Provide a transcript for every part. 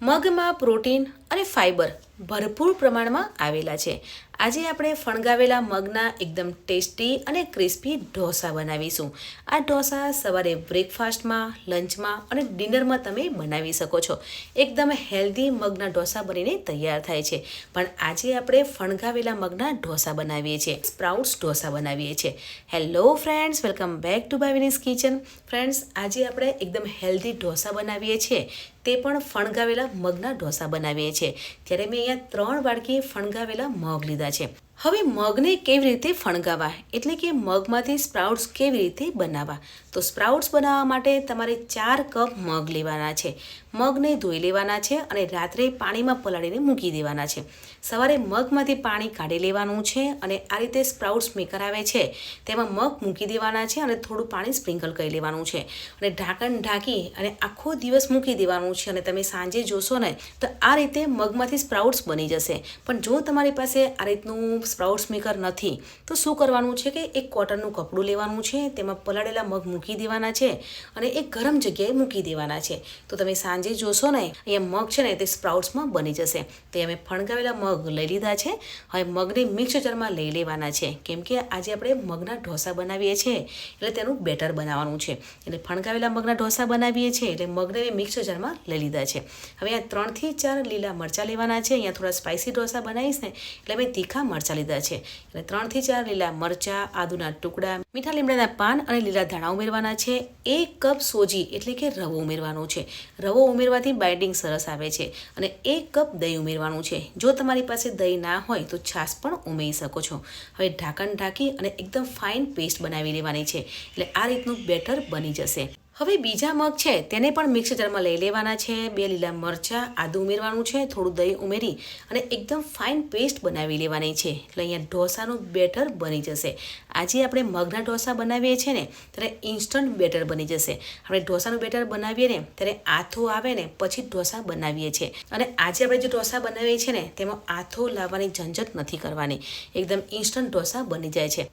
મગમાં protein અને fibre ભરપૂર પ્રમાણમાં આવેલા છે. આજે આપણે ફણગાવેલા મગના એકદમ ટેસ્ટી અને ક્રિસ્પી ઢોસા બનાવીશું. આ ઢોસા સવારે બ્રેકફાસ્ટમાં, લંચમાં અને ડિનરમાં તમે બનાવી શકો છો. એકદમ હેલ્ધી મગના ઢોસા બનીને તૈયાર થાય છે. પણ આજે આપણે ફણગાવેલા મગના ઢોસા બનાવીએ છીએ, સ્પ્રાઉટ્સ ઢોસા બનાવીએ છીએ. Hello friends, welcome back to Bhavini's kitchen. Friends, આજે આપણે એકદમ હેલ્ધી ઢોસા બનાવીએ છીએ, તે પણ ફણગાવેલા મગના ઢોસા બનાવીએ છીએ. ત્યારે મેં અહીંયા 3 વાડકી ફણગાવેલા મગ લીધા છે. હવે મગને કેવી રીતે ફણગાવવા, એટલે કે મગમાંથી સ્પ્રાઉટ્સ કેવી રીતે બનાવવા. તો સ્પ્રાઉટ્સ બનાવવા માટે તમારે 4 કપ મગ લેવાના છે. મગને ધોઈ લેવાના છે અને રાત્રે પાણીમાં પલાળીને મૂકી દેવાના છે. સવારે મગમાંથી પાણી કાઢી લેવાનું છે અને આ રીતે સ્પ્રાઉટ્સ મેકર આવે છે તેમાં મગ મૂકી દેવાના છે અને થોડું પાણી સ્પ્રિંકલ કરી લેવાનું છે અને ઢાંકણ ઢાંકી અને આખો દિવસ મૂકી દેવાનું છે. અને તમે સાંજે જોશો ને તો આ રીતે મગમાંથી સ્પ્રાઉટ્સ બની જશે. પણ જો તમારી પાસે આ રીતનું સ્પ્રાઉટ્સ મેકર નથી તો શું કરવાનું છે કે એક કોટનનું કપડું લેવાનું છે, તેમાં પલાળેલા મગ મૂકી દેવાના છે અને એક ગરમ જગ્યાએ મૂકી દેવાના છે. તો તમે સાંજે જોશો ને અહીંયા મગ છે ને તે સ્પ્રાઉટ્સમાં બની જશે. તો અમે ફણગાવેલા મગ લઈ લીધા છે. હવે મગને મિક્સ જારમાં લઈ લેવાના છે, કેમ કે આજે આપણે મગના ઢોસા બનાવીએ છીએ એટલે તેનું બેટર બનાવવાનું છે. એટલે ફણગાવેલા મગના ઢોસા બનાવીએ છીએ એટલે મગને મિક્સ જારમાં લઈ લીધા છે. હવે અહીંયા 3 થી 4 લીલા મરચાં લેવાના છે. અહીંયા થોડા સ્પાઇસી ઢોસા બનાવીશ ને એટલે મેં તીખા મરચાં લીધા છે. એટલે 3 થી 4 લીલા મરચાં, આદુના ટુકડા, મીઠા લીમડાના પાન અને લીલા ધાણા ઉમેરવાના છે. 1 કપ સોજી એટલે કે રવો ઉમેરવાનો છે. રવો ઉમેરવાથી બાઇન્ડિંગ સરસ આવે છે. અને 1 કપ દહીં ઉમેરવાનું છે. જો તમારી પાસે દહીં ના હોય તો છાશ પણ ઉમેરી શકો છો. હવે ઢાંકણ ઢાંકી અને એકદમ ફાઇન પેસ્ટ બનાવી લેવાની છે. એટલે આ રીતનું બેટર બની જશે. હવે બીજા મગ છે તેને પણ મિક્સ જારમાં લઈ લેવાના છે. 2 લીલા મરચાં, આદું ઉમેરવાનું છે, થોડું દહીં ઉમેરી અને એકદમ ફાઇન પેસ્ટ બનાવી લેવાની છે. એટલે અહીંયા ઢોસાનું બેટર બની જશે. આજે આપણે મગના ઢોસા બનાવીએ છીએ ને ત્યારે ઇન્સ્ટન્ટ બેટર બની જશે. આપણે ઢોસાનું બેટર બનાવીએ ને ત્યારે આથો આવે ને પછી ઢોસા બનાવીએ છીએ. અને આજે આપણે જે ઢોસા બનાવીએ છીએ ને તેમાં આથો લાવવાની ઝંઝટ નથી કરવાની. એકદમ ઇન્સ્ટન્ટ ઢોસા બની જાય છે.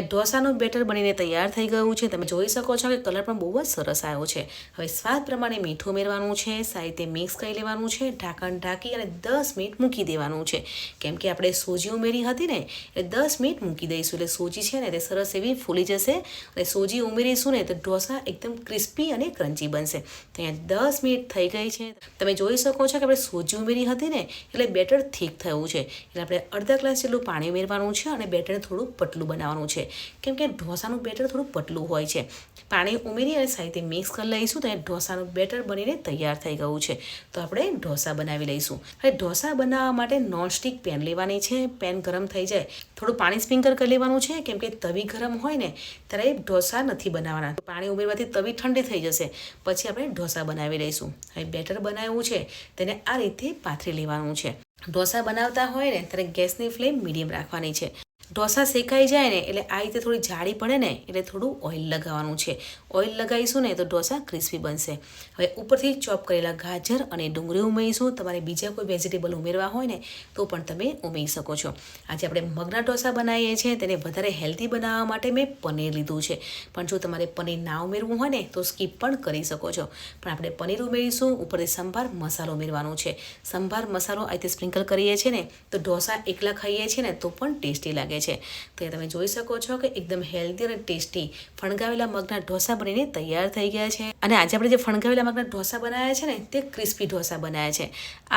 ઢોસાનું બેટર બનીને તૈયાર થઈ ગયું છે. તમે જોઈ શકો છો કે કલર પણ બહુ જ સરસ આવ્યો છે. હવે સ્વાદ પ્રમાણે મીઠું ઉમેરવાનું છે, સારી મિક્સ કરી લેવાનું છે, ઢાંકણ ઢાંકી અને 10 મિનિટ મૂકી દેવાનું છે. કેમ કે આપણે સોજી ઉમેરી હતી ને એટલે 10 મિનિટ મૂકી દઈશું. એટલે સોજી છે ને તે સરસ એવી ફૂલી જશે અને સોજી ઉમેરીશું ને તો ઢોસા એકદમ ક્રિસ્પી અને ક્રન્ચી બનશે. તો અહીંયા 10 મિનિટ થઈ ગઈ છે. તમે જોઈ શકો છો કે આપણે સોજી ઉમેરી હતી ને એટલે બેટર થીક થયું છે. એટલે આપણે અડધા ગ્લાસ જેટલું પાણી ઉમેરવાનું છે અને બેટરને થોડું પતલું બનાવવાનું છે. કેમ કે ઢોસાનું બેટર થોડું પતલું હોય છે. પાણી ઉમેરી અને સાઈડથી મિક્સ કરી લઈશું તો ઢોસાનું બેટર બનીને તૈયાર થઈ ગયું છે. તો આપણે ઢોસા બનાવી લઈશું. હવે ઢોસા બનાવવા માટે નોનસ્ટિક પેન લેવાની છે. પેન ગરમ થઈ જાય થોડું પાણી સ્પ્રિંકલ કરી લેવાનું છે. કેમ કે તવી ગરમ હોય ને ત્યારે ઢોસા નથી બનાવવાના. પાણી ઉમેરવાથી તવી ઠંડી થઈ જશે, પછી આપણે ઢોસા બનાવી લઈશું. હવે બેટર બનાવ્યું છે તેને આ રીતે પાથરી લેવાનું છે. ઢોસા બનાવતા હોય ને ત્યારે ગેસની ફ્લેમ મીડિયમ રાખવાની છે. ઢોસા શેકાઈ જાય ને એટલે આ રીતે થોડી જાડી પડે ને એટલે થોડું ઓઇલ લગાવવાનું છે. ઓઇલ લગાવીશું ને તો ઢોસા ક્રિસ્પી બનશે. હવે ઉપરથી ચોપ કરેલા ગાજર અને ડુંગળી ઉમેરીશું. તમારે બીજા કોઈ વેજીટેબલ ઉમેરવા હોય ને તો પણ તમે ઉમેરી શકો છો. આજે આપણે મગના ઢોસા બનાવીએ છીએ તેને વધારે હેલ્ધી બનાવવા માટે મેં પનીર લીધું છે. પણ જો તમારે પનીર ના ઉમેરવું હોય ને તો સ્કીપ પણ કરી શકો છો. પણ આપણે પનીર ઉમેરીશું. ઉપરથી સંભાર મસાલો ઉમેરવાનો છે. સંભાર મસાલો આ રીતે સ્પ્રિંકલ કરીએ છીએ ને તો ઢોસા એકલા ખાઈએ છીએ ને તો પણ ટેસ્ટી લાગે છે. તો તમે જોઈ શકો છો કે એકદમ હેલ્ધી અને ટેસ્ટી ફણગાવેલા મગના ઢોસા બનીને તૈયાર થઈ ગયા છે. અને આજે આપણે જે ફણગાવેલા મગના ઢોસા બનાવ્યા છે ને તે ક્રિસ્પી ઢોસા બનાવ્યા છે.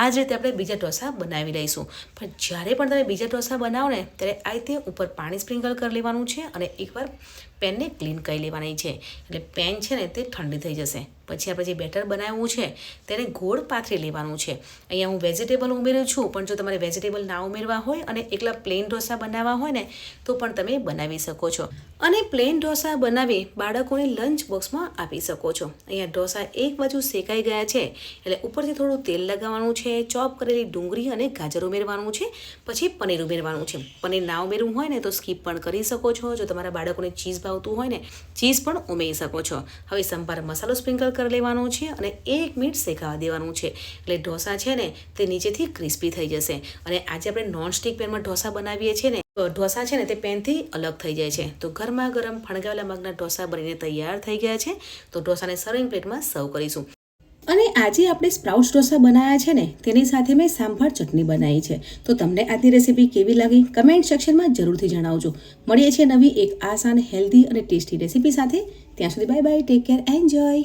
આ જ રીતે આપણે બીજા ઢોસા બનાવી લઈશું. પણ જ્યારે પણ તમે બીજા ઢોસા બનાવો ને ત્યારે આ રીતે ઉપર પાણી સ્પ્રિંકલ કરી લેવાનું છે અને એકવાર પેનને ક્લીન કરી લેવાની છે. એટલે પેન છે ને તે ઠંડી થઈ જશે. પછી આપણે જે બેટર બનાવ્યું છે તેને ગોળ પાથરી લેવાનું છે. અહીંયા હું વેજીટેબલ ઉમેરું છું, પણ જો તમારે વેજીટેબલ ના ઉમેરવા હોય અને એકલા પ્લેન ઢોસા બનાવવા હોય ને તો પણ તમે બનાવી શકો છો. અને પ્લેન ઢોસા બનાવી બાળકોને લંચ બોક્સમાં આપી શકો છો. અહીંયા ઢોસા એક બાજુ શેકાઈ ગયા છે એટલે ઉપરથી થોડું તેલ લગાવવાનું છે. ચોપ કરેલી ડુંગળી અને ગાજર ઉમેરવાનું છે. પછી પનીર ઉમેરવાનું છે. પનીર ના ઉમેરવું હોય ને તો સ્કીપ પણ કરી શકો છો. જો તમારા બાળકોને ચીઝ ભાવતું હોય ને ચીઝ પણ ઉમેરી શકો છો. હવે સંભાર મસાલો સ્પ્રિંકલ કરી લેવાનું છે અને 1 મિનિટ શેકાવા દેવાનું છે. એટલે ઢોસા છે ને તે નીચેથી ક્રિસ્પી થઈ જશે. અને આજે આપણે નોનસ્ટિક પેનમાં ઢોસા બનાવીએ છીએ ને ઢોસા છે ને તે પેનથી અલગ થઈ જાય છે. તો ગરમા ગરમ ફણગાવેલા મગના ઢોસા બનીને તૈયાર થઈ ગયા છે. તો ઢોસાને સર્વિંગ પ્લેટમાં સર્વ કરીશું. અને આજે આપણે સ્પ્રાઉટ્સ ઢોસા બનાવ્યા છે ને તેની સાથે મેં સાંભાર ચટણી બનાવી છે. તો તમને આજની રેસીપી કેવી લાગી કમેન્ટ સેક્શનમાં જરૂરથી જણાવજો. મળીએ છીએ નવી એક આસાન, હેલ્ધી અને ટેસ્ટી રેસીપી સાથે. ત્યાં સુધી bye bye, take care, enjoy.